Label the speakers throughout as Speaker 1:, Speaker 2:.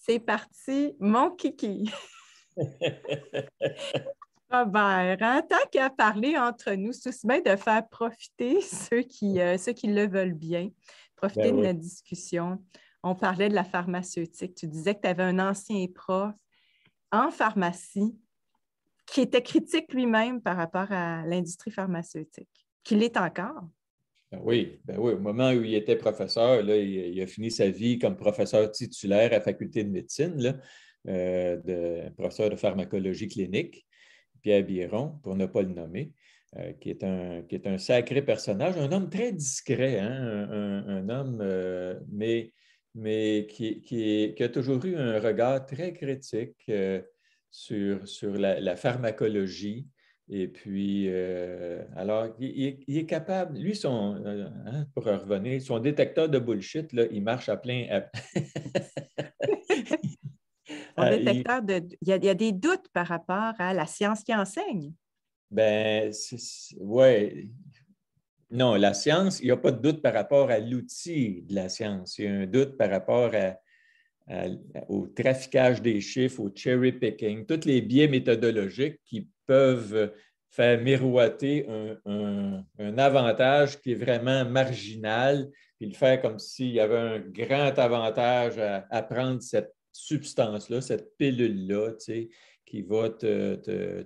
Speaker 1: C'est parti, mon kiki. Robert, hein, tant qu'à parler entre nous, c'est aussi bien de faire profiter ceux qui le veulent bien, profiter
Speaker 2: Ben
Speaker 1: de
Speaker 2: oui.
Speaker 1: notre discussion. On parlait de la pharmaceutique. Tu disais que tu avais un ancien prof en pharmacie qui était critique lui-même par rapport à l'industrie pharmaceutique, qu'il est encore.
Speaker 2: Ben oui, au moment où il était professeur, là, il a fini sa vie comme professeur titulaire à la faculté de médecine, là, professeur de pharmacologie clinique, Pierre Biron, pour ne pas le nommer, qui est un sacré personnage, un homme très discret, hein, un homme, mais qui a toujours eu un regard très critique sur la pharmacologie. Et puis, alors, il est capable, lui, pour revenir, son détecteur de bullshit, là, il marche à plein.
Speaker 1: Mon
Speaker 2: Il,
Speaker 1: détecteur il y a des doutes par rapport à la science qui enseigne.
Speaker 2: ben, ouais. Non, la science, il n'y a pas de doute par rapport à l'outil de la science. Il y a un doute par rapport au traficage des chiffres, au cherry picking, tous les biais méthodologiques qui peuvent faire miroiter un avantage qui est vraiment marginal, puis le faire comme s'il y avait un grand avantage à prendre cette substance-là, cette pilule-là, tu sais, qui va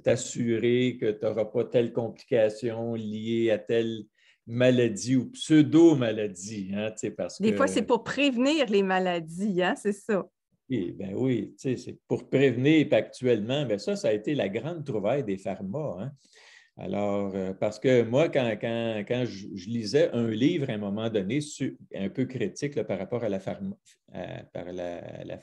Speaker 2: t'assurer que tu n'auras pas telle complication liée à telle maladie ou pseudo-maladie, hein, tu sais, parce
Speaker 1: Des fois, c'est
Speaker 2: que
Speaker 1: pour prévenir les maladies, hein, c'est ça.
Speaker 2: ben oui, tu sais, c'est pour prévenir. Puis actuellement, ben ça a été la grande trouvaille des pharma, hein. Alors, parce que moi, quand je lisais un livre à un moment donné, un peu critique là, par rapport à la pharmaco,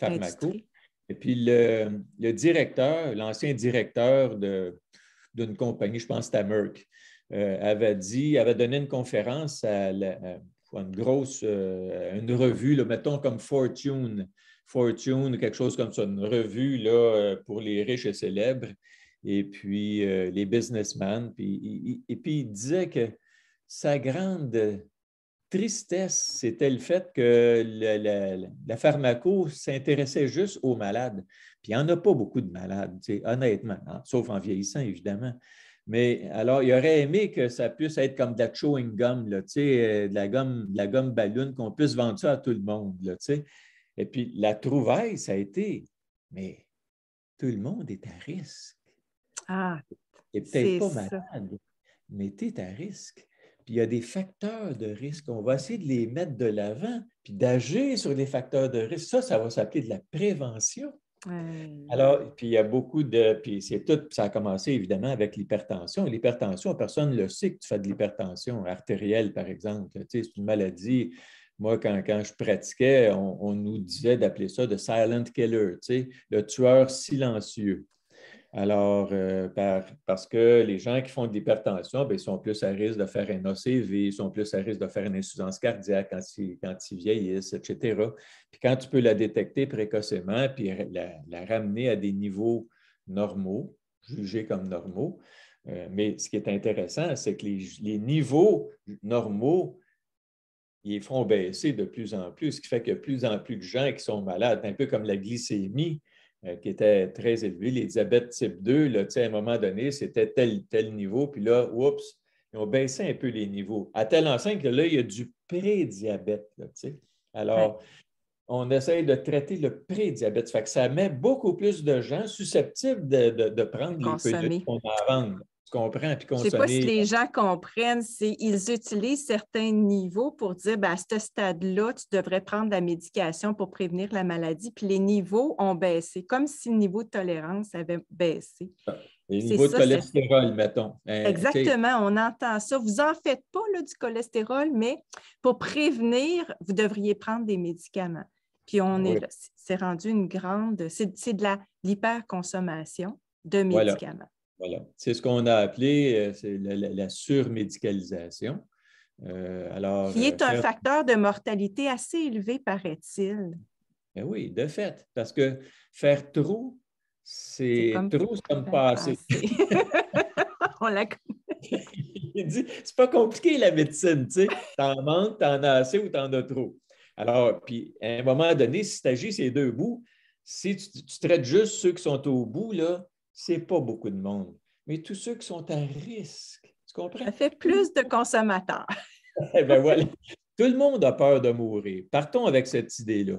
Speaker 1: L'industrie.
Speaker 2: et puis le directeur, l'ancien directeur d'une compagnie, je pense que c'était Merck, avait donné une conférence à une revue, là, mettons comme Fortune, quelque chose comme ça, une revue là, pour les riches et célèbres, et puis les businessmen. Et puis il disait que sa grande tristesse, c'était le fait que la pharmaco s'intéressait juste aux malades. Puis il n'y en a pas beaucoup de malades, honnêtement, hein, sauf en vieillissant, évidemment. Mais alors, il aurait aimé que ça puisse être comme de la chewing gum, là, de la gomme ballon, qu'on puisse vendre ça à tout le monde. Là, et puis, la trouvaille, ça a été, mais tout le monde est à risque.
Speaker 1: Ah,
Speaker 2: Et peut-être
Speaker 1: c'est
Speaker 2: pas
Speaker 1: ça.
Speaker 2: malade, mais tu es à risque. Puis il y a des facteurs de risque. On va essayer de les mettre de l'avant, puis d'agir sur les facteurs de risque. Ça va s'appeler de la prévention. Alors, puis il y a beaucoup de. Puis c'est tout, ça a commencé évidemment avec l'hypertension. L'hypertension, personne ne le sait que tu fais de l'hypertension artérielle, par exemple. Tu sais, c'est une maladie. Moi, quand je pratiquais, on nous disait d'appeler ça de silent killer, tu sais, le tueur silencieux. Alors, parce que les gens qui font de l'hypertension, bien, ils sont plus à risque de faire un ACV, ils sont plus à risque de faire une insuffisance cardiaque quand ils vieillissent, etc. Puis quand tu peux la détecter précocement, puis la ramener à des niveaux normaux, jugés comme normaux, mais ce qui est intéressant, c'est que les niveaux normaux, ils font baisser de plus en plus, ce qui fait qu'il y a de plus en plus de gens qui sont malades, un peu comme la glycémie qui était très élevée, les diabètes type 2, là, à un moment donné, c'était tel niveau, puis là, oups, ils ont baissé un peu les niveaux. À telle enseigne que là, il y a du prédiabète. Là,
Speaker 1: Ouais.
Speaker 2: alors, on essaye de traiter le prédiabète. Ça fait que ça met beaucoup plus de gens susceptibles de prendre les pilules
Speaker 1: Consommer.
Speaker 2: qu'on a à vendre. Tu comprends? Puis
Speaker 1: Je ne sais pas si
Speaker 2: consommer.
Speaker 1: les gens comprennent, c'est ils utilisent certains niveaux pour dire ben, à ce stade-là, tu devrais prendre la médication pour prévenir la maladie, puis les niveaux ont baissé, comme si le niveau de tolérance avait baissé.
Speaker 2: Les
Speaker 1: C'est
Speaker 2: niveaux de
Speaker 1: ça,
Speaker 2: cholestérol, mettons.
Speaker 1: exactement, on entend ça. Vous n'en faites pas là, du cholestérol, mais pour prévenir, vous devriez prendre des médicaments. Puis
Speaker 2: Oui,
Speaker 1: c'est rendu une grande, c'est de l'hyperconsommation de
Speaker 2: voilà.
Speaker 1: médicaments.
Speaker 2: Voilà. C'est ce qu'on a appelé c'est la surmédicalisation. Alors,
Speaker 1: Qui est un
Speaker 2: faire.
Speaker 1: facteur de mortalité assez élevé, paraît-il.
Speaker 2: Ben oui, de fait, parce que faire trop,
Speaker 1: C'est
Speaker 2: c'est
Speaker 1: comme
Speaker 2: trop, c'est comme
Speaker 1: faire
Speaker 2: pas assez.
Speaker 1: passer. On la...
Speaker 2: Il dit, c'est pas compliqué la médecine, tu sais. T'en manques, t'en as assez ou t'en as trop. Alors, puis à un moment donné, si tu agis ces deux bouts, Si tu traites juste ceux qui sont au bout, là, ce n'est pas beaucoup de monde. Mais tous ceux qui sont à risque, tu comprends?
Speaker 1: Ça fait plus de consommateurs.
Speaker 2: Eh bien voilà, tout le monde a peur de mourir. Partons avec cette idée-là.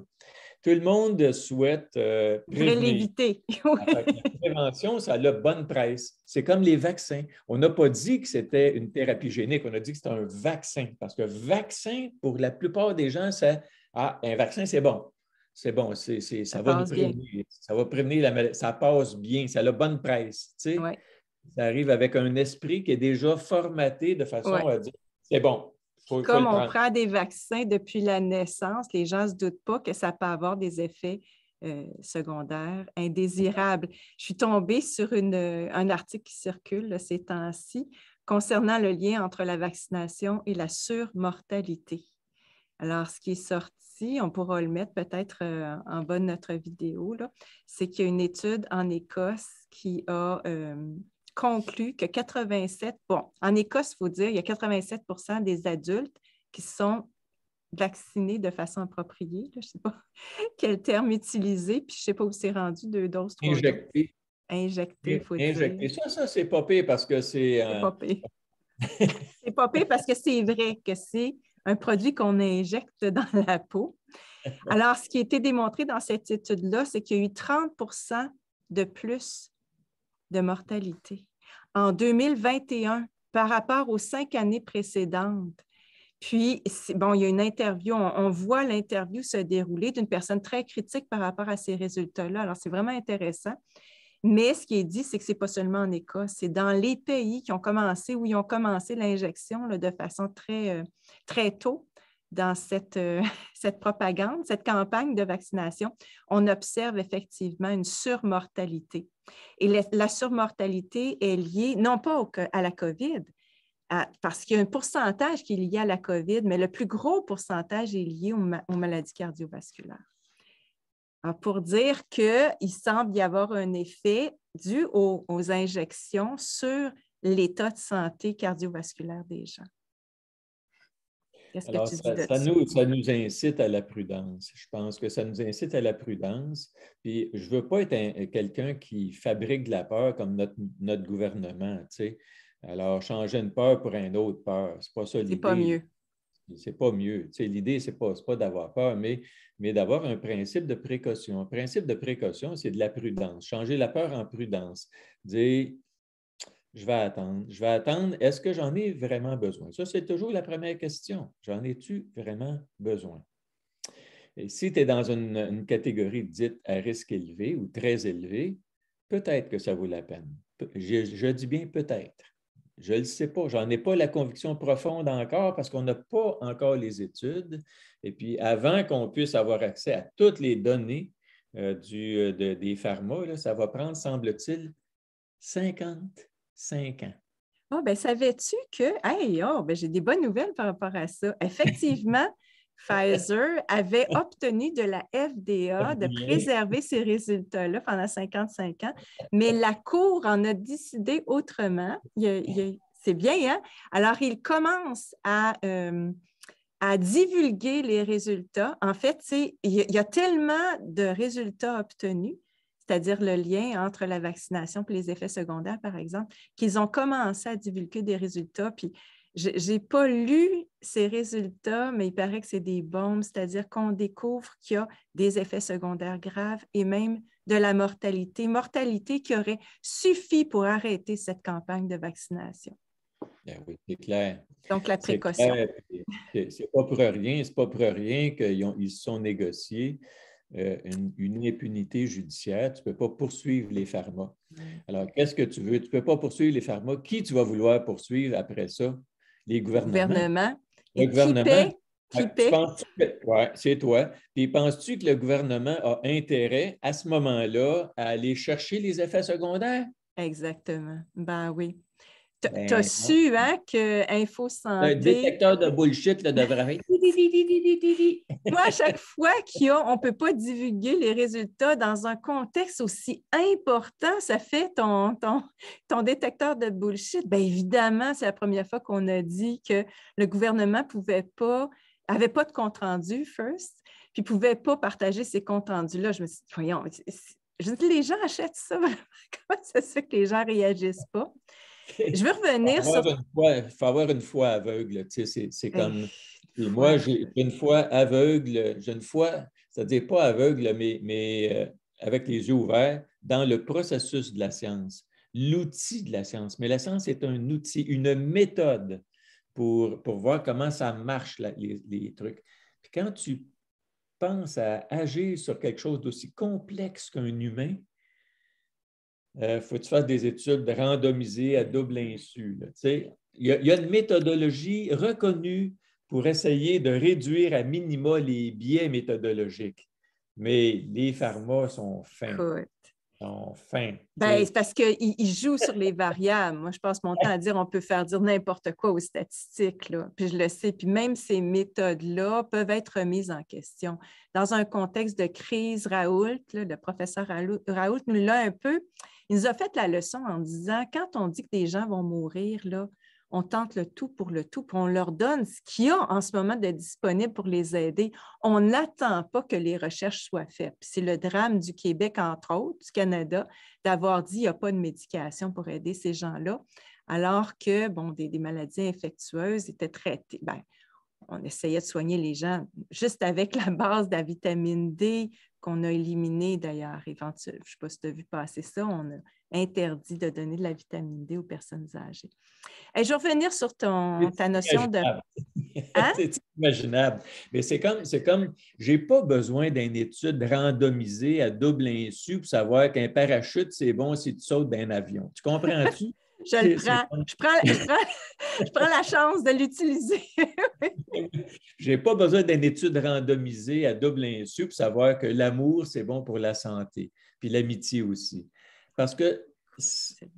Speaker 2: Tout le monde souhaite
Speaker 1: Il faudrait
Speaker 2: prévenir.
Speaker 1: l'éviter.
Speaker 2: La prévention, ça a la bonne presse. C'est comme les vaccins. On n'a pas dit que c'était une thérapie génique, on a dit que c'était un vaccin. Parce que vaccin, pour la plupart des gens, c'est un vaccin, c'est bon. C'est bon, ça va nous prévenir. Ça va prévenir la maladie. Ça passe bien, ça a la bonne presse. Tu sais?
Speaker 1: Ouais.
Speaker 2: Ça arrive avec un esprit qui est déjà formaté de façon
Speaker 1: Ouais.
Speaker 2: à dire c'est bon. Faut
Speaker 1: Comme
Speaker 2: le
Speaker 1: on
Speaker 2: prendre.
Speaker 1: prend des vaccins depuis la naissance, les gens ne se doutent pas que ça peut avoir des effets secondaires indésirables. Je suis tombée sur un article qui circule là, ces temps-ci concernant le lien entre la vaccination et la surmortalité. Alors, ce qui est sorti, on pourra le mettre peut-être en bas de notre vidéo, là, c'est qu'il y a une étude en Écosse qui a conclut que 87, bon, en Écosse, il faut dire, il y a 87 des adultes qui sont vaccinés de façon appropriée. Là, je ne sais pas quel terme utiliser, puis je ne sais pas où c'est rendu, 2 doses, 3 doses.
Speaker 2: Injecté.
Speaker 1: Injecté, il faut
Speaker 2: Injecté.
Speaker 1: dire.
Speaker 2: Ça, c'est pas pire parce que c'est...
Speaker 1: C'est pas pire. C'est pas pire parce que c'est vrai que c'est un produit qu'on injecte dans la peau. Alors, ce qui a été démontré dans cette étude-là, c'est qu'il y a eu 30 de plus de mortalité en 2021 par rapport aux 5 années précédentes. Puis, bon, il y a une interview, on voit l'interview se dérouler d'une personne très critique par rapport à ces résultats-là. Alors, c'est vraiment intéressant. Mais ce qui est dit, c'est que ce n'est pas seulement en Écosse, c'est dans les pays qui ont commencé, où ils ont commencé l'injection de façon très, très tôt dans cette propagande, cette campagne de vaccination, on observe effectivement une surmortalité. Et la surmortalité est liée, non pas à la COVID, parce qu'il y a un pourcentage qui est lié à la COVID, mais le plus gros pourcentage est lié aux maladies cardiovasculaires. Alors, pour dire qu'il semble y avoir un effet dû aux injections sur l'état de santé cardiovasculaire des gens. Qu'est-ce que tu dis de ça?
Speaker 2: Ça nous incite à la prudence. Je pense que ça nous incite à la prudence. Puis, je ne veux pas être quelqu'un qui fabrique de la peur comme notre gouvernement. Tu sais. Alors, changer une peur pour une autre peur, ce n'est pas ça l'idée.
Speaker 1: C'est pas mieux.
Speaker 2: C'est pas mieux. Tu sais, l'idée, ce n'est pas d'avoir peur, mais d'avoir un principe de précaution. Un principe de précaution, c'est de la prudence. Changer la peur en prudence. Dire, je vais attendre. Est-ce que j'en ai vraiment besoin? Ça, c'est toujours la première question. J'en ai-tu vraiment besoin? Et si tu es dans une catégorie dite à risque élevé ou très élevé, peut-être que ça vaut la peine. Je dis bien peut-être. Je ne le sais pas. Je n'en ai pas la conviction profonde encore parce qu'on n'a pas encore les études. Et puis, avant qu'on puisse avoir accès à toutes les données des pharma, là, ça va prendre, semble-t-il, 55 ans.
Speaker 1: Oh, bien, savais-tu que, hey, j'ai des bonnes nouvelles par rapport à ça. Effectivement, Pfizer avait obtenu de la FDA de préserver ces résultats-là pendant 55 ans, mais la Cour en a décidé autrement. C'est bien, hein? Alors, il commence à divulguer les résultats. En fait, il y a tellement de résultats obtenus, c'est-à-dire le lien entre la vaccination et les effets secondaires, par exemple, qu'ils ont commencé à divulguer des résultats. Puis, je n'ai pas lu ces résultats, mais il paraît que c'est des bombes, c'est-à-dire qu'on découvre qu'il y a des effets secondaires graves et même de la mortalité. Mortalité qui aurait suffi pour arrêter cette campagne de vaccination.
Speaker 2: Ben oui, c'est clair.
Speaker 1: Donc, la précaution.
Speaker 2: C'est pas pour rien qu'ils se sont négociés une impunité judiciaire. Tu ne peux pas poursuivre les pharma. Alors, qu'est-ce que tu veux? Tu ne peux pas poursuivre les pharma. Qui tu vas vouloir poursuivre après ça? Les gouvernements.
Speaker 1: Le gouvernement. Qui paie?
Speaker 2: Oui, c'est toi. Puis, penses-tu que le gouvernement a intérêt à ce moment-là à aller chercher les effets secondaires?
Speaker 1: Exactement. Ben oui. Tu as su hein, que InfoSanté...
Speaker 2: Un détecteur de bullshit là, devrait être...
Speaker 1: Moi, à chaque fois on ne peut pas divulguer les résultats dans un contexte aussi important, ça fait ton détecteur de bullshit. Bien évidemment, c'est la première fois qu'on a dit que le gouvernement n'avait pas de compte-rendu, first. puis ne pouvait pas partager ces comptes rendus-là. Je me suis dit, voyons, je dis, les gens achètent ça vraiment. Comment ça se fait que les gens ne réagissent pas? Je veux revenir sur...
Speaker 2: Il faut avoir une foi aveugle. Tu sais, c'est comme... Et
Speaker 1: foi.
Speaker 2: moi, j'ai une foi aveugle. J'ai une foi, c'est-à-dire pas aveugle, mais avec les yeux ouverts, dans le processus de la science, l'outil de la science. Mais la science est un outil, une méthode pour voir comment ça marche, les trucs. Puis quand tu penses à agir sur quelque chose d'aussi complexe qu'un humain, faut que tu fasses des études randomisées à double insu. Il y a une méthodologie reconnue pour essayer de réduire à minima les biais méthodologiques. Mais les pharma sont fins.
Speaker 1: Ben, c'est parce qu'ils jouent sur les variables. Moi, je passe mon temps à dire on peut faire dire n'importe quoi aux statistiques, là. Puis je le sais. Puis même ces méthodes-là peuvent être remises en question. Dans un contexte de crise, Raoult, là, le professeur Raoult nous l'a un peu, il nous a fait la leçon en disant, quand on dit que des gens vont mourir, là, on tente le tout pour le tout, puis on leur donne ce qu'il y a en ce moment de disponible pour les aider. On n'attend pas que les recherches soient faites. C'est le drame du Québec, entre autres, du Canada, d'avoir dit qu'il n'y a pas de médication pour aider ces gens-là, alors que bon, des maladies infectieuses étaient traitées. Bien, on essayait de soigner les gens juste avec la base de la vitamine D qu'on a éliminée d'ailleurs. Éventuellement, je ne sais pas si tu as vu passer ça, on a interdit de donner de la vitamine D aux personnes âgées. Et je vais revenir sur ta notion de...
Speaker 2: Hein? C'est imaginable. Mais c'est comme, je n'ai pas besoin d'une étude randomisée à double insu pour savoir qu'un parachute, c'est bon si tu sautes d'un avion. Tu comprends-tu?
Speaker 1: Je le prends. Je prends la chance de l'utiliser.
Speaker 2: Je n'ai pas besoin d'une étude randomisée à double insu pour savoir que l'amour, c'est bon pour la santé, puis l'amitié aussi. Parce que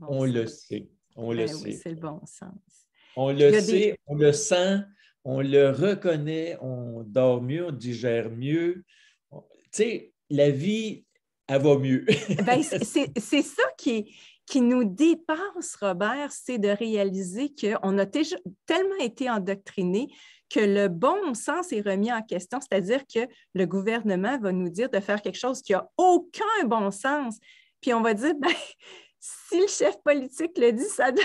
Speaker 2: on le sait. On le sait.
Speaker 1: Oui, c'est le bon sens.
Speaker 2: On le sait, on le sent, on le reconnaît, on dort mieux, on digère mieux. Tu sais, la vie, elle va mieux.
Speaker 1: Ben, c'est ça qui nous dépasse, Robert, c'est de réaliser qu'on a tellement été endoctrinés que le bon sens est remis en question, c'est-à-dire que le gouvernement va nous dire de faire quelque chose qui n'a aucun bon sens. Puis on va dire, ben, si le chef politique le dit, ça doit...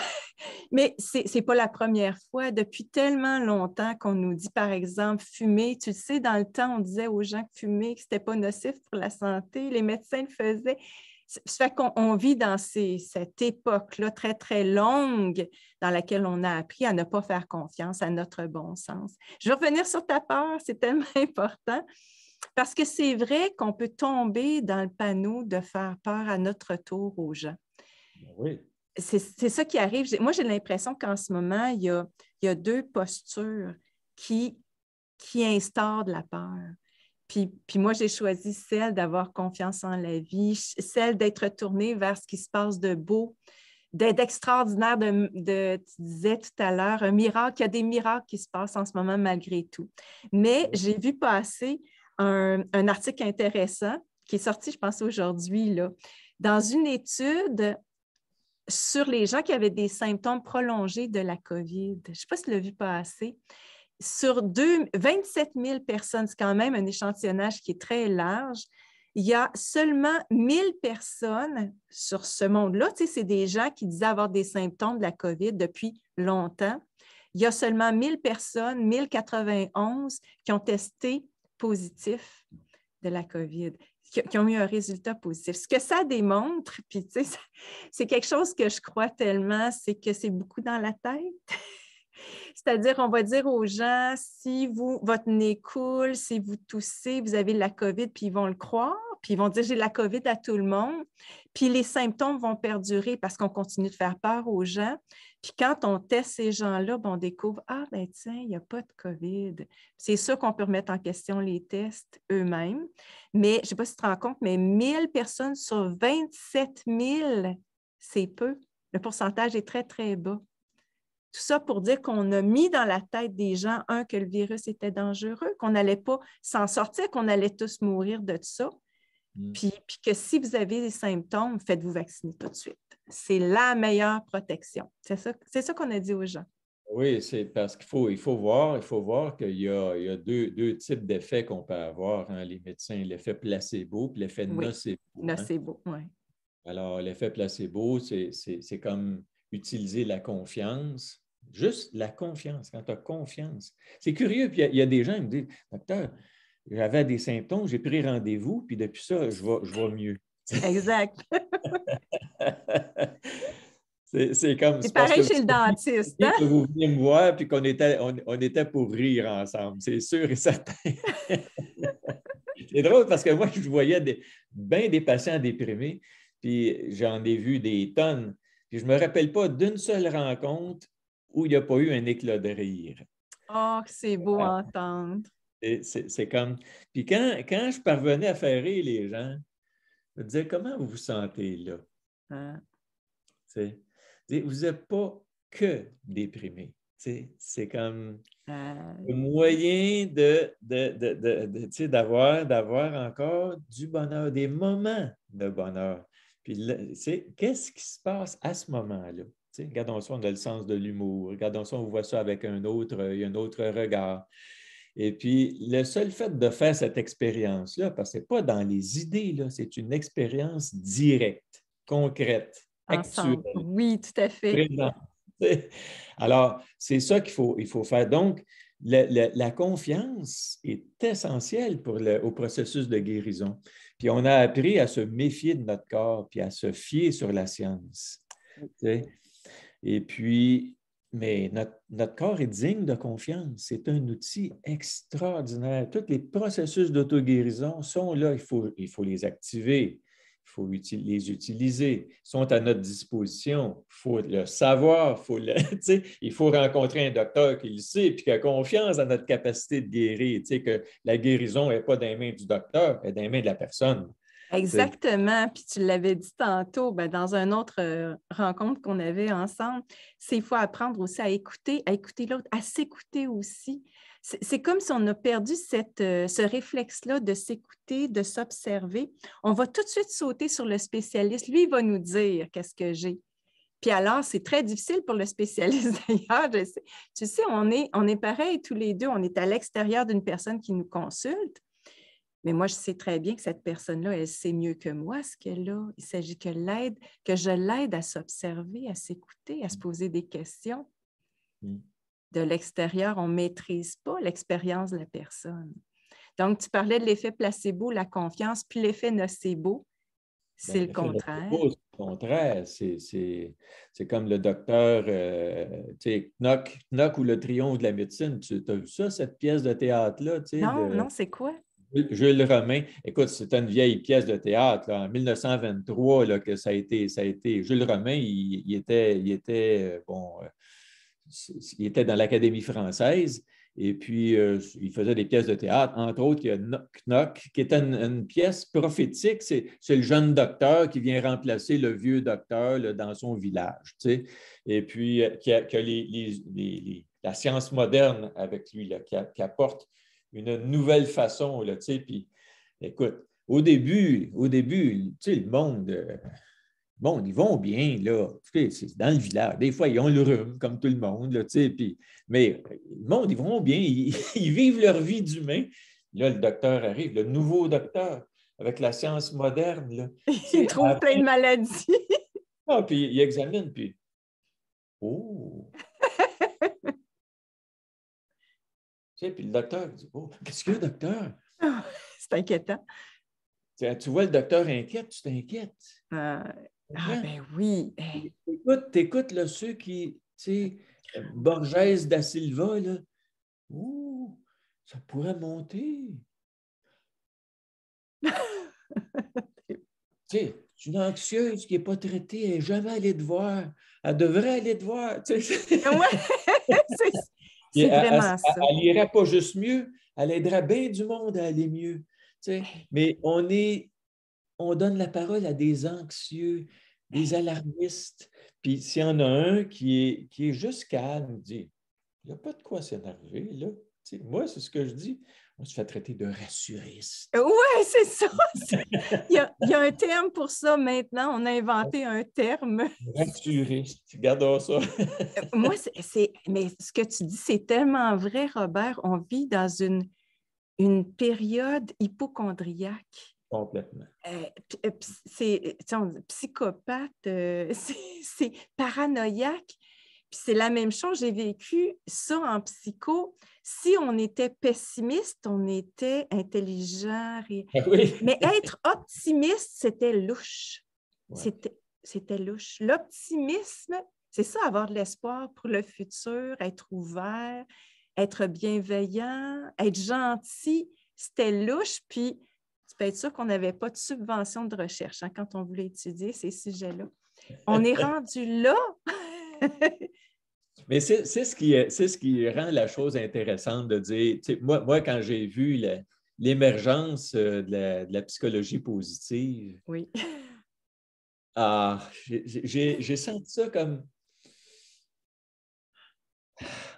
Speaker 1: Mais ce n'est pas la première fois. Depuis tellement longtemps qu'on nous dit, par exemple, fumer. Tu le sais, dans le temps, on disait aux gens que fumer, que ce n'était pas nocif pour la santé. Les médecins le faisaient. Ça fait qu'on vit dans cette époque-là très, très longue dans laquelle on a appris à ne pas faire confiance à notre bon sens. Je vais revenir sur ta peur, c'est tellement important. Parce que c'est vrai qu'on peut tomber dans le panneau de faire peur à notre tour aux gens.
Speaker 2: Oui.
Speaker 1: C'est ça qui arrive. Moi, j'ai l'impression qu'en ce moment, il y a deux postures qui instaurent de la peur. Puis moi, j'ai choisi celle d'avoir confiance en la vie, celle d'être tournée vers ce qui se passe de beau, d'extraordinaire, tu disais tout à l'heure, un miracle. Il y a des miracles qui se passent en ce moment malgré tout. Mais j'ai vu passer un article intéressant qui est sorti, je pense, aujourd'hui, là, dans une étude sur les gens qui avaient des symptômes prolongés de la COVID. Je ne sais pas si tu l'as vu passer. Sur 27 000 personnes, c'est quand même un échantillonnage qui est très large. Il y a seulement 1 000 personnes sur ce monde-là. Tu sais, c'est des gens qui disaient avoir des symptômes de la COVID depuis longtemps. Il y a seulement 1 000 personnes, 1 091, qui ont testé positif de la COVID, qui ont eu un résultat positif. Ce que ça démontre, puis tu sais, c'est quelque chose que je crois tellement, c'est que c'est beaucoup dans la tête. C'est-à-dire, on va dire aux gens, si votre nez coule, si vous toussez, vous avez la COVID, puis ils vont le croire, puis ils vont dire, j'ai la COVID à tout le monde, puis les symptômes vont perdurer parce qu'on continue de faire peur aux gens. Puis quand on teste ces gens-là, on découvre, ah, ben tiens, il n'y a pas de COVID. C'est sûr qu'on peut remettre en question les tests eux-mêmes, mais je ne sais pas si tu te rends compte, mais 1 000 personnes sur 27 000, c'est peu. Le pourcentage est très, très bas. Tout ça pour dire qu'on a mis dans la tête des gens, que le virus était dangereux, qu'on n'allait pas s'en sortir, qu'on allait tous mourir de ça. Puis que si vous avez des symptômes, faites-vous vacciner tout de suite. C'est la meilleure protection. C'est ça qu'on a dit aux gens.
Speaker 2: Oui, c'est parce il faut voir qu'il y a deux types d'effets qu'on peut avoir, hein, les médecins, l'effet placebo et l'effet
Speaker 1: Oui,
Speaker 2: nocebo. Hein.
Speaker 1: nocebo, oui.
Speaker 2: Alors, l'effet placebo, c'est comme utiliser la confiance, juste la confiance, quand tu as confiance. C'est curieux, puis il y a des gens qui me disent, docteur, j'avais des symptômes, j'ai pris rendez-vous, puis depuis ça, je vais mieux.
Speaker 1: Exact.
Speaker 2: C'est comme,
Speaker 1: C'est
Speaker 2: c'est parce que
Speaker 1: pareil
Speaker 2: vous
Speaker 1: chez le dentiste, hein?
Speaker 2: saviez que vous veniez me voir puis on était pour rire ensemble, c'est sûr et certain. C'est drôle parce que moi, je voyais bien des patients déprimés, puis j'en ai vu des tonnes. Puis je ne me rappelle pas d'une seule rencontre où il n'y a pas eu un éclat de rire.
Speaker 1: Oh, que c'est beau à
Speaker 2: Ah,
Speaker 1: entendre.
Speaker 2: c'est comme. Puis quand je parvenais à faire rire les gens, je me disais, comment vous vous sentez là?
Speaker 1: Hein?
Speaker 2: T'sais? Vous n'êtes pas que déprimé. C'est comme
Speaker 1: Euh,
Speaker 2: le moyen d'avoir encore du bonheur, des moments de bonheur. Puis, qu'est-ce qui se passe à ce moment-là? Regardons ça, on a le sens de l'humour. Regardons ça, on voit ça avec un autre regard. Et puis, le seul fait de faire cette expérience-là, parce que ce n'est pas dans les idées, là, c'est une expérience directe, concrète, actuelle,
Speaker 1: ensemble. Oui, tout à fait.
Speaker 2: présente. Alors, c'est ça il faut faire. Donc, la confiance est essentielle au processus de guérison. Puis on a appris à se méfier de notre corps, puis à se fier sur la science. Et puis, mais notre corps est digne de confiance. C'est un outil extraordinaire. Tous les processus d'auto-guérison sont là. Il faut les activer. Il faut les utiliser. Ils sont à notre disposition. Il faut le savoir. Il faut rencontrer un docteur qui le sait et qui a confiance dans notre capacité de guérir. Que la guérison n'est pas dans les mains du docteur, elle est dans les mains de la personne.
Speaker 1: Exactement. Puis tu l'avais dit tantôt, ben, dans une autre rencontre qu'on avait ensemble, c'est qu'il faut apprendre aussi à écouter l'autre, à s'écouter aussi. C'est comme si on a perdu ce réflexe-là de s'écouter, de s'observer. On va tout de suite sauter sur le spécialiste. Lui, il va nous dire qu'est-ce que j'ai. Puis alors, c'est très difficile pour le spécialiste d'ailleurs. Tu sais, on est pareil tous les deux. On est à l'extérieur d'une personne qui nous consulte. Mais moi, je sais très bien que cette personne-là, elle sait mieux que moi ce qu'elle a. Il s'agit que je l'aide à s'observer, à s'écouter, à se poser des questions. De l'extérieur, on ne maîtrise pas l'expérience de la personne. Donc, tu parlais de l'effet placebo, la confiance, puis l'effet nocebo, c'est le contraire.
Speaker 2: C'est le contraire. C'est comme le docteur Knock ou le triomphe de la médecine. Tu as vu ça, cette pièce de théâtre-là?
Speaker 1: Non, non, c'est quoi?
Speaker 2: Jules Romain. Écoute, c'était une vieille pièce de théâtre, là, en 1923, là, que ça a été. Jules Romain, il était il était dans l'Académie française. Et puis, il faisait des pièces de théâtre. Entre autres, il y a Knock Knock, qui est une pièce prophétique. C'est le jeune docteur qui vient remplacer le vieux docteur là, dans son village. Et puis, qui a la science moderne avec lui, là, qui apporte une nouvelle façon. Là, puis, écoute, au début, le monde, ils vont bien, là. C'est dans le village. Des fois, ils ont le rhume, comme tout le monde, là, puis, mais le monde, ils vont bien. Ils vivent leur vie d'humain. Là, le docteur arrive, le nouveau docteur, avec la science moderne. Là,
Speaker 1: Il trouve plein de maladies.
Speaker 2: puis il examine, puis oh! Puis le docteur dit, oh, qu'est-ce qu'il y a, docteur?
Speaker 1: C'est inquiétant.
Speaker 2: Tu vois le docteur inquiète, tu t'inquiètes.
Speaker 1: Ben oui.
Speaker 2: T'écoutes là, ceux qui, Borges da Silva, là, ouh, ça pourrait monter. C'est une anxieuse qui n'est pas traitée, elle n'est jamais allée te voir. Elle devrait aller te voir.
Speaker 1: Ouais, c'est vraiment ça.
Speaker 2: Elle n'irait pas juste mieux, elle aiderait bien du monde à aller mieux. Mais on donne la parole à des anxieux, des alarmistes. Puis s'il y en a un qui est juste calme, dit, il n'y a pas de quoi s'énerver, là. Moi, c'est ce que je dis. On se fait traiter de rassuriste.
Speaker 1: Oui, c'est ça. Il y a un terme pour ça maintenant. On a inventé un terme.
Speaker 2: Rassuriste, regardons ça.
Speaker 1: Moi, mais ce que tu dis, c'est tellement vrai, Robert. On vit dans une période hypocondriaque.
Speaker 2: Complètement.
Speaker 1: On dit psychopathe, c'est paranoïaque. Puis c'est la même chose, j'ai vécu ça en psycho. Si on était pessimiste, on était intelligent.
Speaker 2: Oui.
Speaker 1: Mais être optimiste, c'était louche.
Speaker 2: Ouais.
Speaker 1: C'était louche. L'optimisme, c'est ça, avoir de l'espoir pour le futur, être ouvert, être bienveillant, être gentil. C'était louche, puis tu peux être sûr qu'on n'avait pas de subvention de recherche quand on voulait étudier ces sujets-là. On est rendu là.
Speaker 2: Mais c'est ce qui rend la chose intéressante de dire, moi, quand j'ai vu l'émergence de la psychologie positive,
Speaker 1: oui.
Speaker 2: J'ai senti ça comme,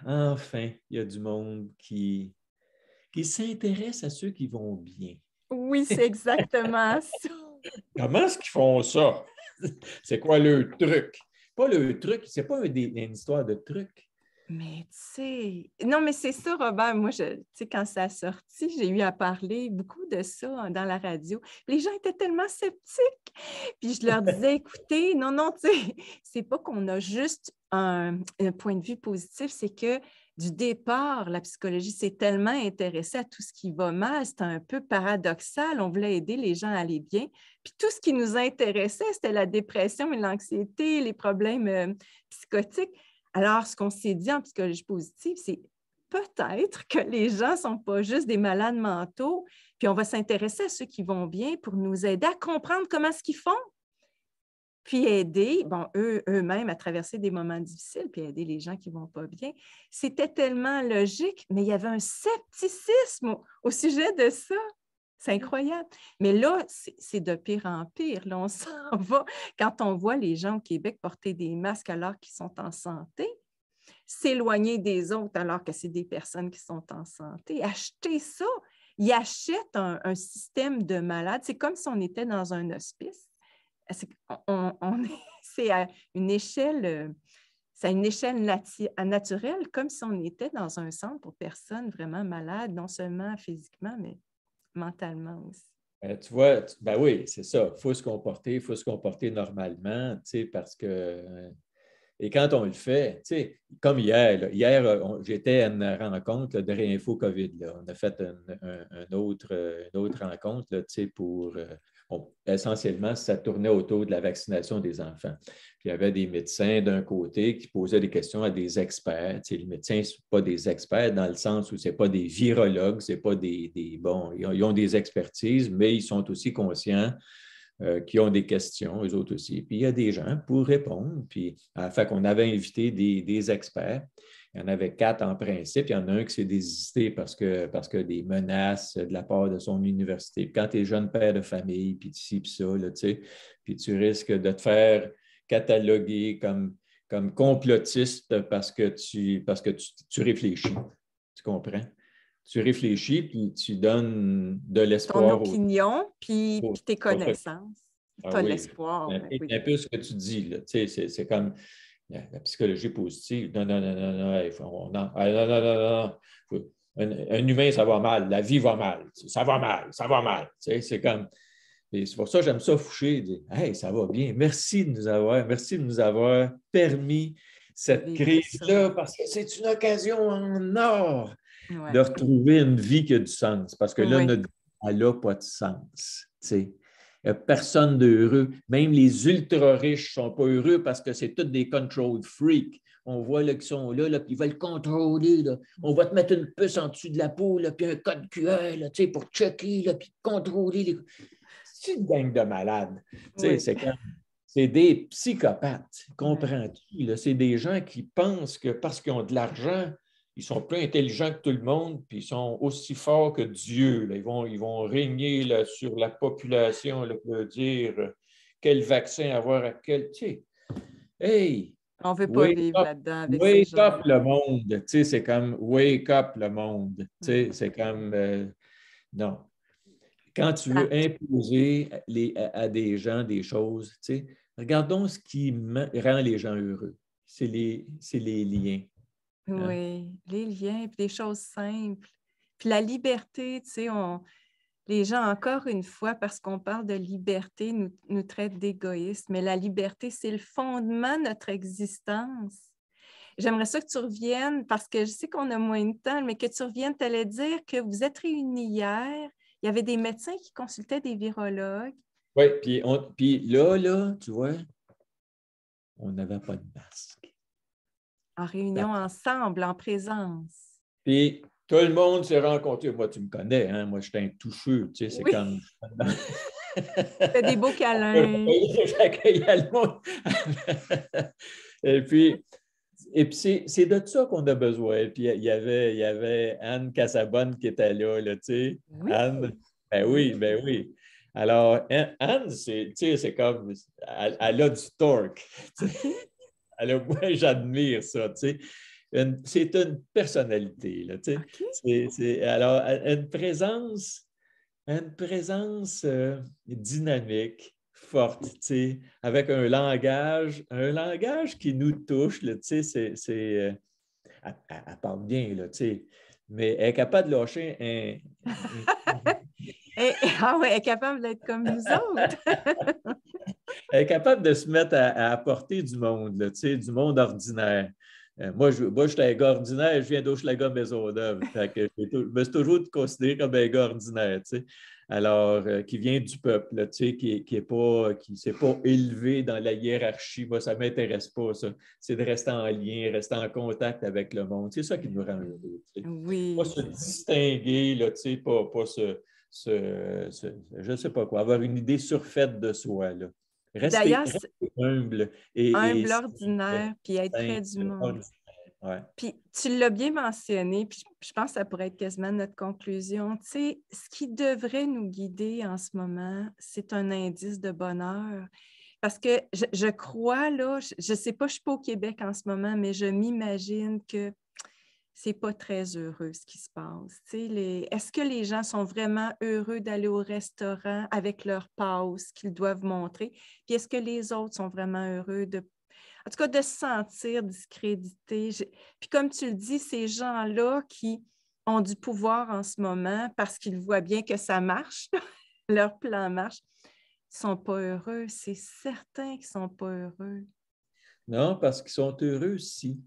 Speaker 2: enfin, il y a du monde qui s'intéresse à ceux qui vont bien.
Speaker 1: Oui, c'est exactement ça.
Speaker 2: Comment est-ce qu'ils font ça? C'est quoi le truc? Pas le truc, c'est pas une histoire de truc.
Speaker 1: Mais tu sais, non, mais c'est ça, Robert. Moi, tu sais, quand ça a sorti, j'ai eu à parler beaucoup de ça dans la radio. Les gens étaient tellement sceptiques. Puis je leur disais, écoutez, non, tu sais, c'est pas qu'on a juste un point de vue positif, c'est que du départ, la psychologie s'est tellement intéressée à tout ce qui va mal. C'était un peu paradoxal. On voulait aider les gens à aller bien. Puis tout ce qui nous intéressait, c'était la dépression et l'anxiété, les problèmes psychotiques. Alors, ce qu'on s'est dit en psychologie positive, c'est peut-être que les gens ne sont pas juste des malades mentaux, puis on va s'intéresser à ceux qui vont bien pour nous aider à comprendre comment est-ce qu'ils font, puis aider, eux-mêmes à traverser des moments difficiles, puis aider les gens qui ne vont pas bien. C'était tellement logique, mais il y avait un scepticisme au sujet de ça. C'est incroyable. Mais là, c'est de pire en pire. Là, on s'en va. Quand on voit les gens au Québec porter des masques alors qu'ils sont en santé, s'éloigner des autres alors que c'est des personnes qui sont en santé, acheter ça, ils achètent un système de malades. C'est comme si on était dans un hospice. C'est à une échelle... C'est à une échelle naturelle, comme si on était dans un centre pour personnes vraiment malades, non seulement physiquement, mais mentalement aussi.
Speaker 2: Tu vois, ben oui, c'est ça. Il faut se comporter normalement, parce que... Et quand on le fait, comme hier, j'étais à une rencontre de Réinfo COVID. Là. On a fait une autre rencontre là, pour... essentiellement, ça tournait autour de la vaccination des enfants. Puis il y avait des médecins d'un côté qui posaient des questions à des experts. Les médecins ne sont pas des experts dans le sens où ce n'est pas des virologues, c'est pas bon, ils ont des expertises, mais ils sont aussi conscients qui ont des questions, eux autres aussi. Puis il y a des gens pour répondre. Puis, fait qu'on avait invité des experts. Il y en avait 4 en principe. Il y en a un qui s'est désisté parce que des menaces de la part de son université. Puis quand tu es jeune père de famille, puis ci, puis ça, là, puis tu risques de te faire cataloguer comme complotiste parce que tu réfléchis. Tu comprends? Tu réfléchis, puis tu donnes de l'espoir.
Speaker 1: Ton opinion, puis tes connaissances. Tu as
Speaker 2: oui,
Speaker 1: l'espoir.
Speaker 2: c'est un peu ce que tu dis. Là. C'est comme la psychologie positive. Non, non, non, non, non, non. Un humain, ça va mal. La vie va mal. Ça va mal, ça va mal. C'est comme... Et c'est pour ça que j'aime ça Fouché. Dire, hey, ça va bien. Merci de nous avoir permis cette crise-là parce que c'est une occasion en or de retrouver une vie qui a du sens. Parce que là, notre vie, elle n'a pas de sens. Il n'y a personne d'heureux. Même les ultra-riches ne sont pas heureux parce que c'est tous des control freaks. On voit qu'ils sont là, puis ils veulent contrôler. Là. On va te mettre une puce en dessous de la peau, là, puis un code QR là, pour checker, là, puis contrôler. C'est une gang de malades. C'est des psychopathes. Comprends-tu? C'est des gens qui pensent que parce qu'ils ont de l'argent, ils sont plus intelligents que tout le monde, puis ils sont aussi forts que Dieu. Là. Ils vont régner là, sur la population, là, pour dire quel vaccin avoir à quel. Hey,
Speaker 1: On ne veut pas
Speaker 2: Wake
Speaker 1: vivre
Speaker 2: up,
Speaker 1: là-dedans avec ces
Speaker 2: wake up
Speaker 1: gens-là.
Speaker 2: le monde. Tu sais, c'est comme wake up le monde. Tu sais, c'est comme non. Quand tu veux imposer à des gens des choses, tu sais, regardons ce qui rend les gens heureux. C'est les liens. Hein?
Speaker 1: Oui, les liens, puis des choses simples. Puis la liberté, tu sais, les gens, encore une fois, parce qu'on parle de liberté, nous traitent d'égoïstes, mais la liberté, c'est le fondement de notre existence. J'aimerais ça que tu reviennes, parce que je sais qu'on a moins de temps, mais que tu reviennes, tu allais dire que vous êtes réunis hier, il y avait des médecins qui consultaient des virologues.
Speaker 2: Oui, puis là, tu vois, on n'avait pas de masque.
Speaker 1: En réunion ensemble, en présence.
Speaker 2: Puis tout le monde s'est rencontré. Moi, tu me connais, hein? Moi, je suis un toucheux, tu sais, c'est
Speaker 1: Oui,
Speaker 2: comme...
Speaker 1: c'était des beaux câlins.
Speaker 2: J'accueillais le monde. Et puis c'est de ça qu'on a besoin. Puis il y avait Anne Casabonne qui était là, tu sais.
Speaker 1: Oui.
Speaker 2: Anne, ben oui. Alors, Anne, tu sais, c'est comme, elle a du torque.
Speaker 1: OK.
Speaker 2: Alors, moi, j'admire ça, tu sais. C'est une personnalité, là, tu
Speaker 1: OK.
Speaker 2: sais. Alors, une présence dynamique, forte, tu sais, avec un langage qui nous touche, là, tu sais, elle parle bien, là, tu sais, mais elle est capable de lâcher
Speaker 1: Ah ouais, elle est capable d'être comme nous autres.
Speaker 2: elle est capable de se mettre à apporter du monde, là, tu sais, du monde ordinaire. Moi, je suis un gars ordinaire, je viens d'Hochelaga Maisonneuve. Fait que je me suis toujours considéré comme un gars ordinaire, tu sais. Alors, qui vient du peuple, là, tu sais, qui s'est pas élevé dans la hiérarchie. Moi, ça ne m'intéresse pas, ça. C'est de rester en lien, rester en contact avec le monde. C'est ça qui nous rend heureux, tu sais. Pas
Speaker 1: Oui.
Speaker 2: se distinguer, là, tu sais, pas je ne sais pas quoi, avoir une idée surfaite de soi, là. Rester
Speaker 1: D'ailleurs,
Speaker 2: humble et
Speaker 1: humble,
Speaker 2: simple,
Speaker 1: ordinaire, puis être près du monde.
Speaker 2: ordinaire. Ouais.
Speaker 1: Puis tu l'as bien mentionné, puis je pense que ça pourrait être quasiment notre conclusion. Tu sais, ce qui devrait nous guider en ce moment, c'est un indice de bonheur. Parce que je crois, là, je ne sais pas, je ne suis pas au Québec en ce moment, mais je m'imagine que c'est pas très heureux ce qui se passe. Tu sais, est-ce que les gens sont vraiment heureux d'aller au restaurant avec leur passe qu'ils doivent montrer? Puis est-ce que les autres sont vraiment heureux en tout cas, de se sentir discrédité? Puis comme tu le dis, ces gens-là qui ont du pouvoir en ce moment parce qu'ils voient bien que ça marche, leur plan marche, ils ne sont pas heureux. C'est certain qu'ils ne sont pas heureux.
Speaker 2: Non, parce qu'ils sont heureux si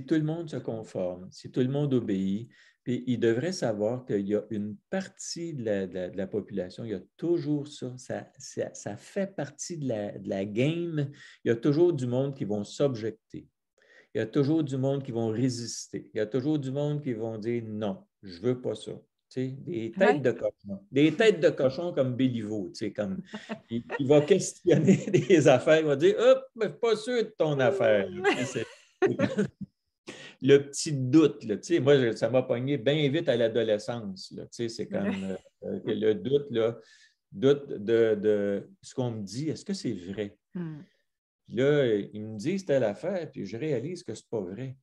Speaker 2: tout le monde se conforme, si tout le monde obéit. Puis ils devraient savoir qu'il y a une partie de la population, il y a toujours ça fait partie de la game. Il y a toujours du monde qui vont s'objecter. Il y a toujours du monde qui vont résister. Il y a toujours du monde qui vont dire non, je ne veux pas ça. Tu sais, des têtes
Speaker 1: Ouais.
Speaker 2: de cochon. Des têtes de cochon comme Béliveau. Tu sais, comme, il va questionner des affaires. Il va dire hop, mais je ne suis pas sûr de ton affaire. Tu sais, le petit doute. Là, tu sais, moi, ça m'a pogné bien vite à l'adolescence. Là, tu sais, c'est comme le doute, là, doute de ce qu'on me dit. Est-ce que c'est vrai? Puis là, ils me disent telle affaire, puis je réalise que c'est pas vrai.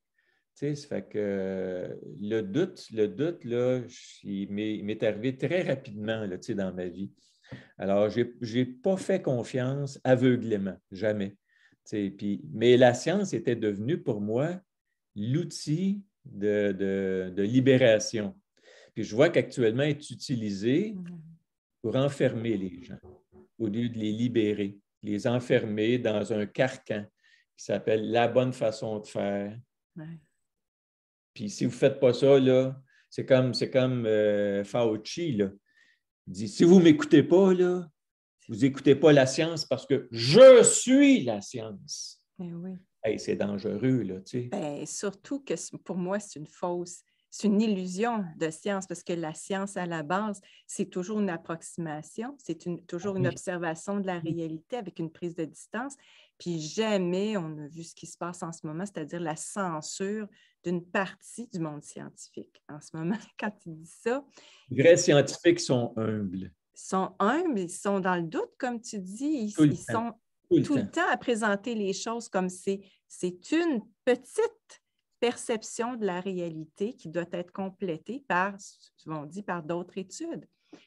Speaker 2: Tu sais, ça fait que le doute là, il m'est arrivé très rapidement là, tu sais, dans ma vie. Alors, je n'ai pas fait confiance aveuglément, jamais. Tu sais, mais la science était devenue pour moi l'outil de libération. Puis je vois qu'actuellement, elle est utilisée pour enfermer les gens au lieu de les libérer, les enfermer dans un carcan qui s'appelle la bonne façon de faire.
Speaker 1: Ouais.
Speaker 2: Puis si vous ne faites pas ça, là, c'est comme Fauci, là. Il dit, si vous ne m'écoutez pas, là, vous n'écoutez pas la science parce que je suis la science.
Speaker 1: Oui.
Speaker 2: Hey, c'est dangereux, là, tu sais.
Speaker 1: Bien, surtout que pour moi, c'est une illusion de science parce que la science, à la base, c'est toujours une approximation, toujours une observation de la réalité avec une prise de distance. Puis jamais on a vu ce qui se passe en ce moment, c'est-à-dire la censure d'une partie du monde scientifique. En ce moment, quand il dit ça,
Speaker 2: Les vrais scientifiques sont humbles.
Speaker 1: ils sont humbles, ils sont dans le doute, comme tu dis,
Speaker 2: Tout le
Speaker 1: ils
Speaker 2: temps.
Speaker 1: sont tout le temps à présenter les choses comme c'est une petite perception de la réalité qui doit être complétée par, souvent on dit, par d'autres études.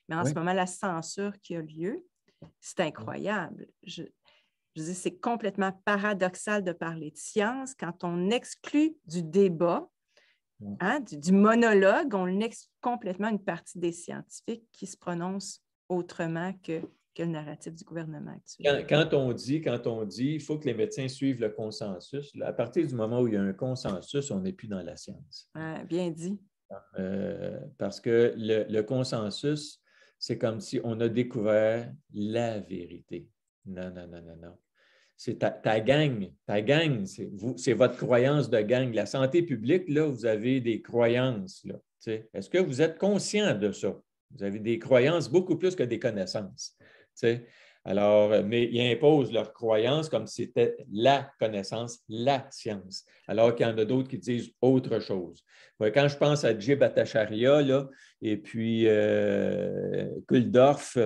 Speaker 1: Mais en ce moment, la censure qui a lieu, c'est incroyable. Je dis, c'est complètement paradoxal de parler de science quand on exclut du débat, hein, du monologue, on exclut complètement une partie des scientifiques qui se prononcent autrement que le narratif du gouvernement actuel.
Speaker 2: Quand on dit, il faut que les médecins suivent le consensus, là, à partir du moment où il y a un consensus, on n'est plus dans la science.
Speaker 1: Bien dit.
Speaker 2: Parce que le consensus, c'est comme si on a découvert la vérité. Non, non, non, non, non. C'est ta gang, c'est votre croyance de gang. La santé publique, là, vous avez des croyances. Là, est-ce que vous êtes conscient de ça? Vous avez des croyances beaucoup plus que des connaissances. T'sais? Alors, mais ils imposent leurs croyances comme si c'était la connaissance, la science, alors qu'il y en a d'autres qui disent autre chose. Quand je pense à Jay Bhattacharya, là, et puis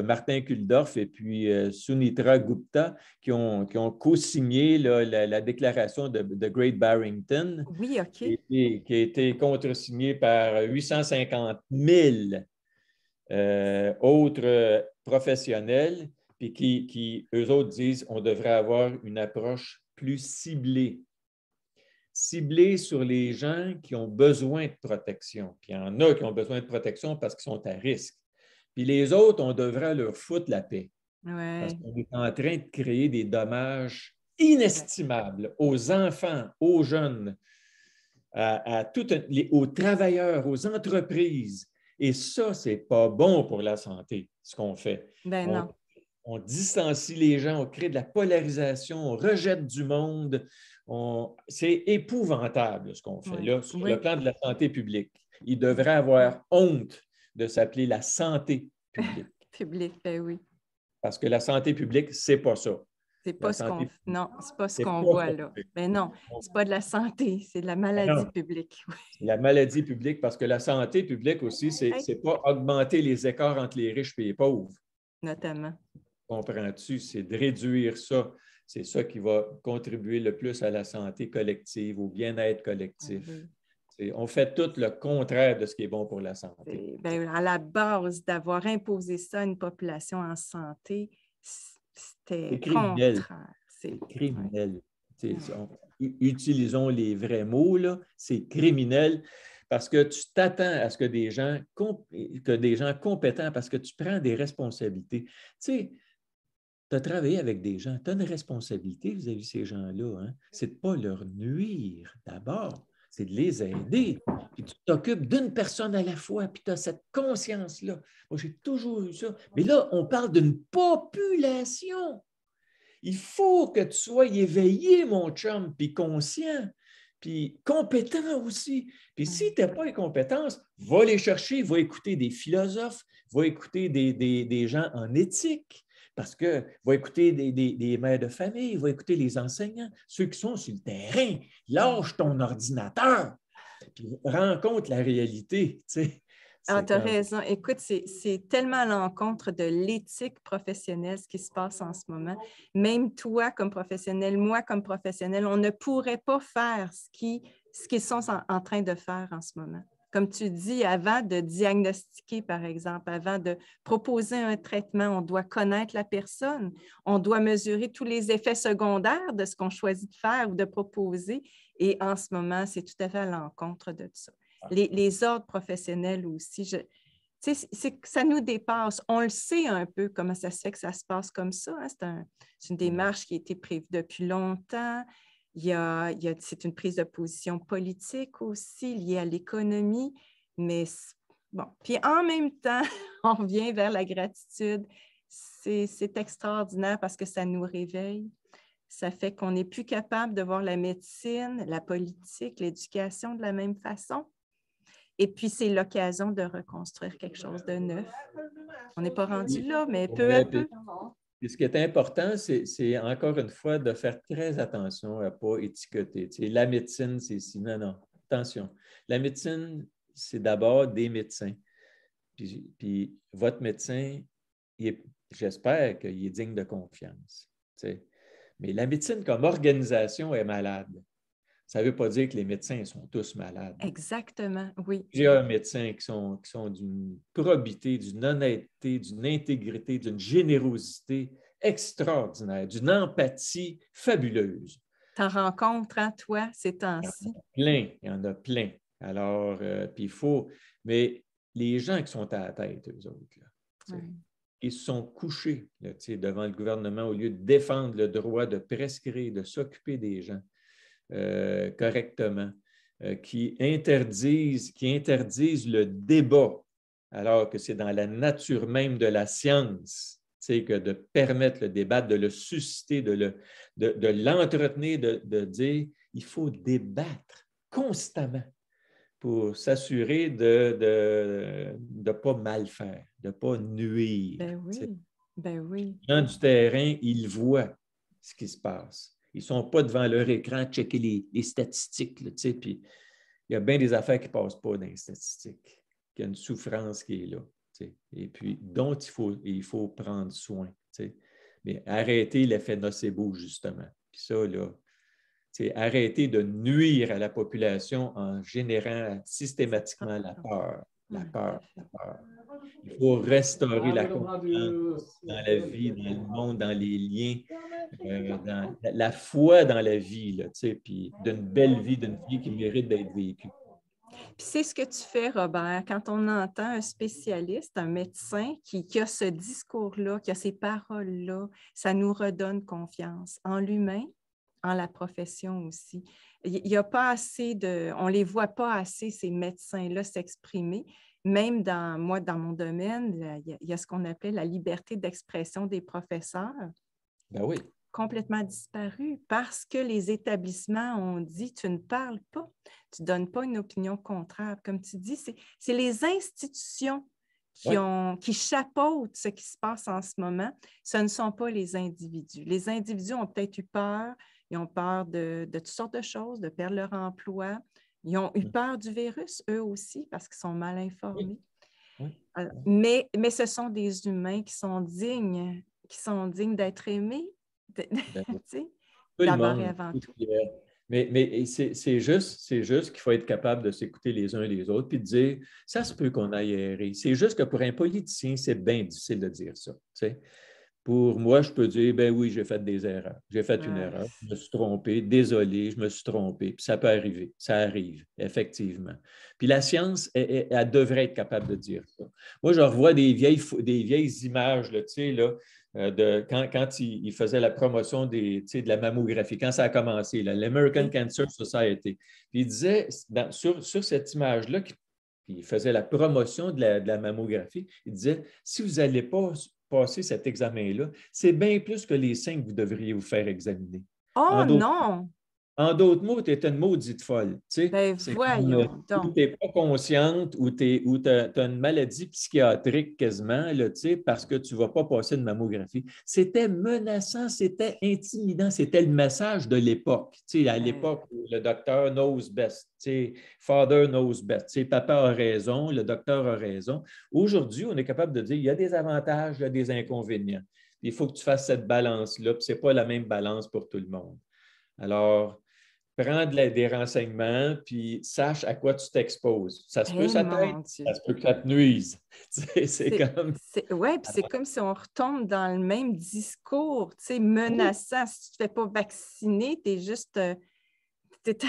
Speaker 2: Martin Kulldorff et puis Sunitra Gupta, qui ont co-signé la déclaration de Great Barrington,
Speaker 1: oui, OK.
Speaker 2: qui a été contresignée par 850 000 autres professionnels, puis qui, eux autres, disent qu'on devrait avoir une approche plus ciblée. Ciblée sur les gens qui ont besoin de protection. Puis il y en a qui ont besoin de protection parce qu'ils sont à risque. Puis les autres, on devrait leur foutre la paix. Parce qu'on est en train de créer des dommages inestimables aux enfants, aux jeunes, aux travailleurs, aux entreprises. Et ça, ce n'est pas bon pour la santé, ce qu'on fait.
Speaker 1: Non.
Speaker 2: On distancie les gens, on crée de la polarisation, on rejette du monde. C'est épouvantable ce qu'on fait là sur le plan de la santé publique. Il devrait avoir honte de s'appeler la santé publique.
Speaker 1: Publique, ben oui.
Speaker 2: Parce que la santé publique, ce n'est pas ça.
Speaker 1: C'est pas ce qu'on non, c'est pas ce qu'on voit là. Mais non, c'est pas de la santé, c'est de la maladie publique.
Speaker 2: C'est la maladie publique parce que la santé publique aussi, c'est pas augmenter les écarts entre les riches et les pauvres.
Speaker 1: Notamment.
Speaker 2: Comprends-tu? C'est de réduire ça. C'est ça qui va contribuer le plus à la santé collective, au bien-être collectif. On fait tout le contraire de ce qui est bon pour la santé.
Speaker 1: À la base, d'avoir imposé ça à une population en santé, c'était contraire.
Speaker 2: C'est criminel. Utilisons les vrais mots, là. C'est criminel parce que tu t'attends à ce que des gens compétents, parce que tu prends des responsabilités. Tu sais, tu as travaillé avec des gens, tu as une responsabilité vis-à-vis de ces gens-là. Hein? C'est de ne pas leur nuire d'abord, c'est de les aider. Puis tu t'occupes d'une personne à la fois, puis tu as cette conscience-là. Moi, j'ai toujours eu ça. Mais là, on parle d'une population. Il faut que tu sois éveillé, mon chum, puis conscient, puis compétent aussi. Puis si tu n'as pas les compétences, va les chercher, va écouter des philosophes, va écouter des gens en éthique, parce que va écouter des mères de famille, va écouter les enseignants, ceux qui sont sur le terrain. Lâche ton ordinateur, puis rencontre la réalité, tu sais.
Speaker 1: Ah, tu as raison. Écoute, c'est tellement à l'encontre de l'éthique professionnelle ce qui se passe en ce moment. Même toi comme professionnel, moi comme professionnel, on ne pourrait pas faire ce qu'ils sont en train de faire en ce moment. Comme tu dis, avant de diagnostiquer, par exemple, avant de proposer un traitement, on doit connaître la personne, on doit mesurer tous les effets secondaires de ce qu'on choisit de faire ou de proposer. Et en ce moment, c'est tout à fait à l'encontre de ça. Les ordres professionnels aussi, ça nous dépasse. On le sait un peu comment ça se fait que ça se passe comme ça. Hein? C'est une démarche qui a été prévue depuis longtemps. C'est une prise de position politique aussi liée à l'économie. Mais bon, puis en même temps, on revient vers la gratitude. C'est extraordinaire parce que ça nous réveille. Ça fait qu'on n'est plus capable de voir la médecine, la politique, l'éducation de la même façon. Et puis, c'est l'occasion de reconstruire quelque chose de neuf. On n'est pas rendu là, mais peu à peu.
Speaker 2: Et ce qui est important, c'est encore une fois de faire très attention à ne pas étiqueter. Tu sais, la médecine, c'est ici. Non, non, attention. La médecine, c'est d'abord des médecins. Puis votre médecin, j'espère qu'il est digne de confiance. Tu sais. Mais la médecine comme organisation est malade. Ça ne veut pas dire que les médecins sont tous malades.
Speaker 1: Exactement, oui.
Speaker 2: Plusieurs médecins qui sont d'une probité, d'une honnêteté, d'une intégrité, d'une générosité extraordinaire, d'une empathie fabuleuse.
Speaker 1: T'en rencontres, hein, toi, ces temps-ci?
Speaker 2: Il y en a plein. Alors, puis il faut... Mais les gens qui sont à la tête, eux autres, là, ils se sont couchés là, devant le gouvernement au lieu de défendre le droit de prescrire, de s'occuper des gens correctement, qui interdisent le débat, alors que c'est dans la nature même de la science, que de permettre le débat, de le susciter, de l'entretenir, de dire il faut débattre constamment pour s'assurer de ne pas mal faire, de ne pas nuire.
Speaker 1: Ben oui, ben oui.
Speaker 2: Les gens du terrain, ils voient ce qui se passe. Ils ne sont pas devant leur écran, checker les statistiques. Là, puis il y a bien des affaires qui ne passent pas dans les statistiques. Il y a une souffrance qui est là. Et puis, dont il faut prendre soin. Mais arrêter l'effet nocebo, justement. Puis ça, là, arrêter de nuire à la population en générant systématiquement la peur. La peur, la peur. Il faut restaurer la confiance dans la vie, dans le monde, dans les liens, dans la foi dans la vie, là, puis d'une belle vie, d'une vie qui mérite d'être vécue.
Speaker 1: Puis c'est ce que tu fais, Robert, quand on entend un spécialiste, un médecin qui a ce discours-là, qui a ces paroles-là, ça nous redonne confiance en l'humain, en la profession aussi. Il n'y a pas assez on ne les voit pas assez, ces médecins-là, s'exprimer. Même dans mon domaine, il y a ce qu'on appelle la liberté d'expression des professeurs.
Speaker 2: Ben oui.
Speaker 1: Complètement disparu parce que les établissements ont dit tu ne parles pas, tu ne donnes pas une opinion contraire. Comme tu dis, c'est les institutions qui chapeautent ce qui se passe en ce moment. Ce ne sont pas les individus. Les individus ont peut-être eu peur, ils ont peur de toutes sortes de choses, de perdre leur emploi. Ils ont eu peur du virus, eux aussi, parce qu'ils sont mal informés.
Speaker 2: Oui.
Speaker 1: Mais ce sont des humains qui sont dignes d'être aimés. D'abord et avant tout.
Speaker 2: Mais c'est juste qu'il faut être capable de s'écouter les uns et les autres puis de dire, ça se peut qu'on aille errer. C'est juste que pour un politicien, c'est bien difficile de dire ça. T'sais. Pour moi, je peux dire, ben oui, j'ai fait des erreurs. J'ai fait une erreur, je me suis trompé, désolé, je me suis trompé. Puis ça peut arriver, ça arrive, effectivement. Puis la science, elle devrait être capable de dire ça. Moi, je revois des vieilles images, là, tu sais, là, quand il faisait la promotion de la mammographie, quand ça a commencé, l'American Cancer Society. Puis il disait, sur cette image-là, il faisait la promotion de la mammographie, il disait, si vous n'allez pas passer cet examen-là, c'est bien plus que les 5 que vous devriez vous faire examiner.
Speaker 1: Oh non!
Speaker 2: En d'autres mots, tu es une maudite folle.
Speaker 1: Ben voyons donc.
Speaker 2: Ou tu n'es pas consciente ou tu as une maladie psychiatrique quasiment là, parce que tu ne vas pas passer une mammographie. C'était menaçant, c'était intimidant, c'était le message de l'époque. À l'époque où le docteur knows best, father knows best. Papa a raison, le docteur a raison. Aujourd'hui, on est capable de dire il y a des avantages, il y a des inconvénients. Il faut que tu fasses cette balance-là, puis ce n'est pas la même balance pour tout le monde. Alors, prends des renseignements, puis sache à quoi tu t'exposes. Ça se peut que ça t'aide, ça se peut que ça te nuise. C'est comme...
Speaker 1: Oui, puis c'est comme si on retombe dans le même discours, menaçant. Si tu ne te fais pas vacciner, tu es juste...
Speaker 2: c'est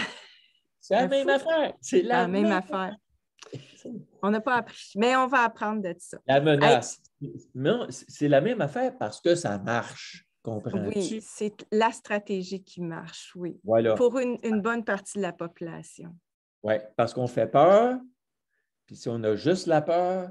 Speaker 2: la même affaire. C'est la
Speaker 1: même affaire. On n'a pas appris, mais on va apprendre de ça.
Speaker 2: La menace. Non, c'est la même affaire parce que ça marche. Comprends-tu?
Speaker 1: Oui, c'est la stratégie qui marche, oui.
Speaker 2: Voilà.
Speaker 1: Pour une bonne partie de la population.
Speaker 2: Oui, parce qu'on fait peur, puis si on a juste la peur,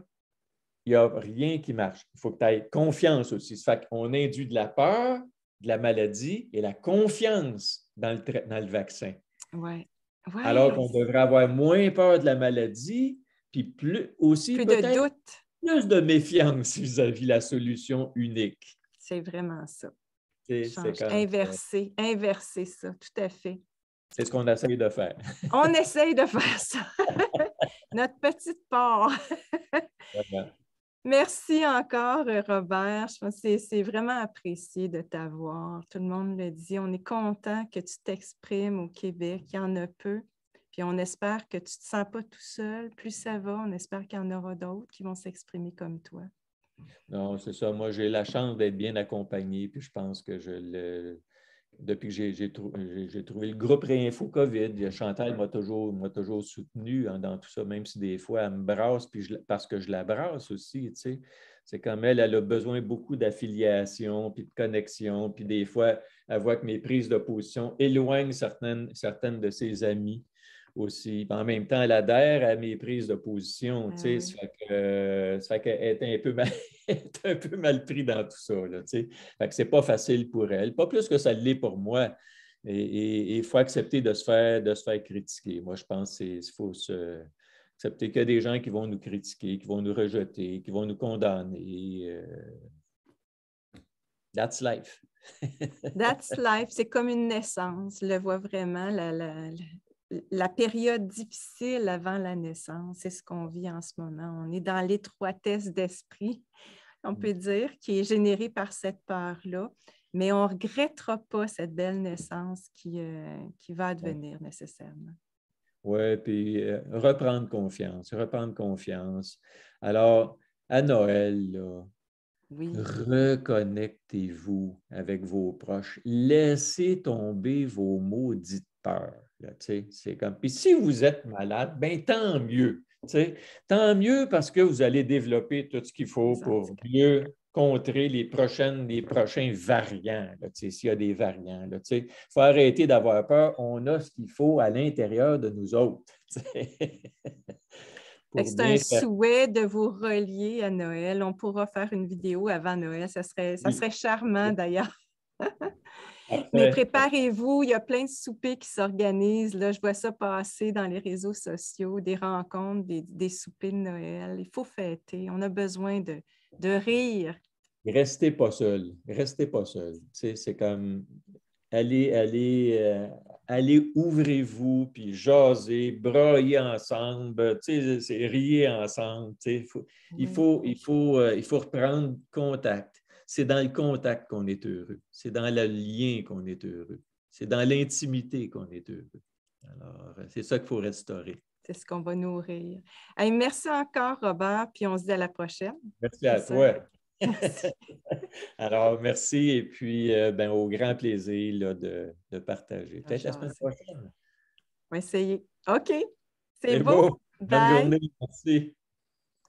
Speaker 2: il n'y a rien qui marche. Il faut que tu aies confiance aussi. Ça fait qu'on induit de la peur, de la maladie et la confiance dans le vaccin.
Speaker 1: Oui. Ouais.
Speaker 2: Alors qu'on devrait avoir moins peur de la maladie, puis plus
Speaker 1: de doute.
Speaker 2: Plus de méfiance vis-à-vis la solution unique.
Speaker 1: C'est vraiment ça. Inverser ça, tout à fait.
Speaker 2: C'est ce qu'on essaye de faire.
Speaker 1: On essaye de faire ça. Notre petite part.
Speaker 2: Voilà.
Speaker 1: Merci encore, Robert. Je pense que c'est vraiment apprécié de t'avoir. Tout le monde le dit. On est content que tu t'exprimes au Québec. Il y en a peu. Puis on espère que tu ne te sens pas tout seul. Plus ça va, on espère qu'il y en aura d'autres qui vont s'exprimer comme toi.
Speaker 2: Non, c'est ça. Moi, j'ai la chance d'être bien accompagné, puis je pense que depuis que j'ai trouvé le groupe Réinfo COVID, Chantal m'a toujours soutenu dans tout ça, même si des fois elle me brasse, puis parce que je la brasse aussi, tu sais. C'est comme elle a besoin beaucoup d'affiliation, puis de connexion, puis des fois, elle voit que mes prises de position éloignent certaines de ses amis aussi. Puis en même temps, elle adhère à mes prises de position, tu sais.
Speaker 1: Oui.
Speaker 2: Ça fait qu'elle est un peu mal, est un peu mal pris dans tout ça, là, tu sais. Fait que c'est pas facile pour elle. Pas plus que ça l'est pour moi. Et il faut accepter de se faire critiquer. Moi, je pense qu'il faut accepter qu'il y a des gens qui vont nous critiquer, qui vont nous rejeter, qui vont nous condamner. That's life.
Speaker 1: That's life. C'est comme une naissance. Je le vois vraiment. La période difficile avant la naissance, c'est ce qu'on vit en ce moment. On est dans l'étroitesse d'esprit, on peut dire, qui est générée par cette peur-là, mais on ne regrettera pas cette belle naissance qui va advenir nécessairement.
Speaker 2: Oui, puis reprendre confiance, reprendre confiance. Alors, à Noël, là,
Speaker 1: Oui.
Speaker 2: reconnectez-vous avec vos proches. Laissez tomber vos maudites peurs. Là, c'est comme... Puis si vous êtes malade, ben tant mieux. Tant mieux parce que vous allez développer tout ce qu'il faut pour mieux contrer les prochains variants, s'il y a des variants. Il faut arrêter d'avoir peur. On a ce qu'il faut à l'intérieur de nous autres.
Speaker 1: C'est un souhait de vous relier à Noël. On pourra faire une vidéo avant Noël. Ça serait charmant d'ailleurs. Mais préparez-vous, il y a plein de soupers qui s'organisent. Là, je vois ça passer dans les réseaux sociaux, des rencontres, des soupers de Noël. Il faut fêter. On a besoin de rire.
Speaker 2: Restez pas seul. Restez pas seul. C'est comme allez, ouvrez-vous, puis jasez, braillez ensemble, riez ensemble. Il faut reprendre contact. C'est dans le contact qu'on est heureux. C'est dans le lien qu'on est heureux. C'est dans l'intimité qu'on est heureux. Alors, c'est ça qu'il faut restaurer.
Speaker 1: C'est ce qu'on va nourrir. Hey, merci encore, Robert, puis on se dit à la prochaine.
Speaker 2: Merci à toi. Merci. Alors, merci et puis au grand plaisir là, de partager. Peut-être la semaine prochaine.
Speaker 1: On va essayer. OK. C'est
Speaker 2: beau.
Speaker 1: beau.
Speaker 2: Bonne
Speaker 1: Bye.
Speaker 2: journée. Merci.